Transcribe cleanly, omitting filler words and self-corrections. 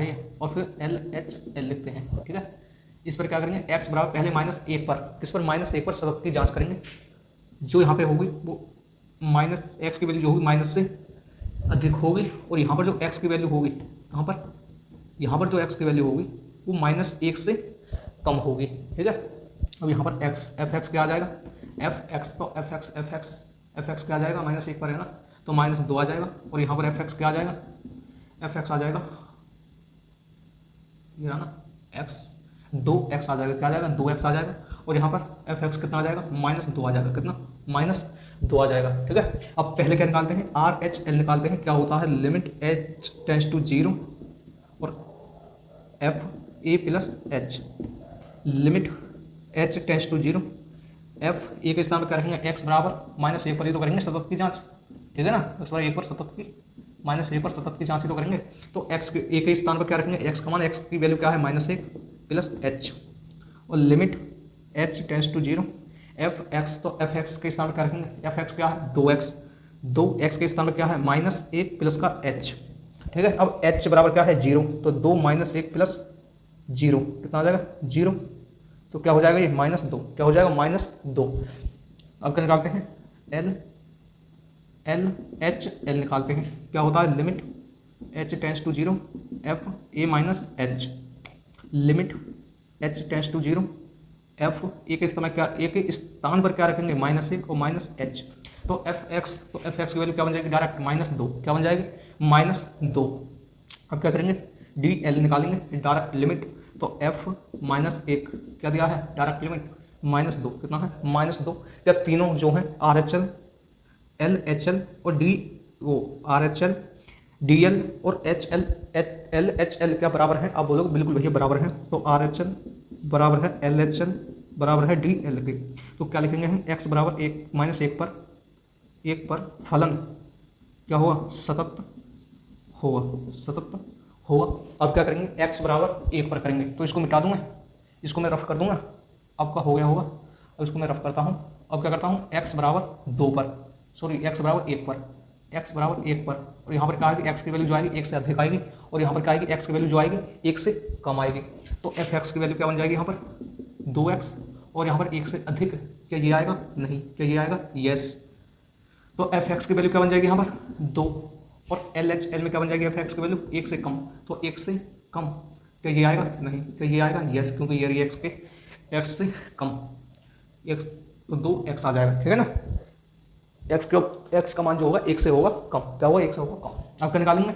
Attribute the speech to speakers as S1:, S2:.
S1: है ये, और फिर एल एच एल लिखते हैं, ठीक है। इस पर क्या करेंगे, एक्स बराबर पहले -1 पर, किस पर, -1 पर सतत की जांच करेंगे। जो यहाँ पे होगी वो माइनस एक्स की वैल्यू जो होगी माइनस से अधिक होगी, और यहाँ पर जो एक्स की वैल्यू होगी, यहाँ पर जो एक्स की वैल्यू होगी वो -1 से कम होगी, ठीक है। अब यहाँ पर एक्स एफ एक्स क्या आ जाएगा, एफ एक्स, तो एफ एक्स क्या आ जाएगा, -1 पर है ना, तो -2 आ जाएगा, और यहाँ पर एफ एक्स क्या आ जाएगा, एफ एक्स आ जाएगा ये रहा ना, एक्स 2x आ जाएगा, क्या आ जाएगा, 2x आ जाएगा, और यहाँ पर एफ एक्स कितना आ जाएगा, -2 आ जाएगा, कितना, -2 आ जाएगा, ठीक है। अब पहले क्या निकालते हैं, आर एच एल निकालते हैं, क्या होता है, लिमिट h टेंड्स टू 0 और f a plus h, limit h tends to 0, f a के स्थान पर क्या रखेंगे, x बराबर -1 पर, ये तो करेंगे सतत की जांच, ठीक है ना, इस बार 1 पर सतत की, -1 पर सतत की जांच ही तो करेंगे। तो x के ए के स्थान पर क्या रखेंगे, x का मान, x की वैल्यू क्या है, -1 प्लस h, और limit h tends to 0 f x, तो एफ एक्स के स्थान पर क्या रखेंगे, एफ एक्स क्या है, 2x के स्थान पर क्या है, -1 प्लस का h, ठीक है। अब h बराबर क्या है, 0, तो 2 -1 प्लस 0 कितना आ जाएगा, 0, तो क्या हो जाएगा ये, -2, क्या हो जाएगा, -2। अब क्या निकालते हैं, एल एच एल निकालते हैं, क्या होता है, limit h tends to 0 f a minus h, limit h tends to 0 f a के स्थान क्या, ए के स्थान पर क्या रखेंगे, -1 और -h, तो एफ एक्स की वैल्यू क्या बन जाएगी, डायरेक्ट -2, क्या बन जाएगी, -2। अब क्या करेंगे, डी एल निकालेंगे, डायरेक्ट लिमिट, तो एफ -1 क्या दिया है, डायरेक्ट लिमिट -2, कितना है, -2। या तीनों जो हैं R H L, L H L और डी वो R H L, D L और H L, L H L क्या बराबर है, आप बोलोगे बिल्कुल भैया बराबर है, तो आर एच एल बराबर है एल एच एल बराबर है डी एल के, तो क्या लिखेंगे हम, एक्स बराबर -1 पर फलन क्या होगा, सतत होगा। अब क्या करेंगे, x बराबर 1 पर करेंगे, तो इसको मिटा दूंगा, इसको मैं रफ कर दूंगा, आपका हो गया होगा। अब इसको मैं रफ करता हूँ, अब क्या करता हूँ, x बराबर 2 पर, सॉरी x बराबर 1 पर, x बराबर 1 पर, और यहाँ पर क्या आएगी, x की वैल्यू जो आएगी 1 से अधिक आएगी, और यहाँ पर क्या आएगी, x की वैल्यू जो आएगी 1 से कम आएगी, तो एफ एक्स की वैल्यू क्या बन जाएगी, यहाँ पर 2x, और यहाँ पर 1 से अधिक, क्या ये आएगा, नहीं, क्या ये आएगा, यस, तो एफ एक्स की वैल्यू क्या बन जाएगी, यहाँ पर 2, और एल एच एल में क्या बन जाएगी, एफ एक्स की वैल्यू 1 से कम, तो 1 से कम, क्या ये आएगा, नहीं, क्या ये आएगा, यस, क्योंकि ये एक्स के एक्स से कम, एक्स, तो 2x आ जाएगा, ठीक है ना। एक्स का मान जो होगा 1 से होगा कम, क्या होगा, 1 से होगा कम। अब क्या निकालेंगे,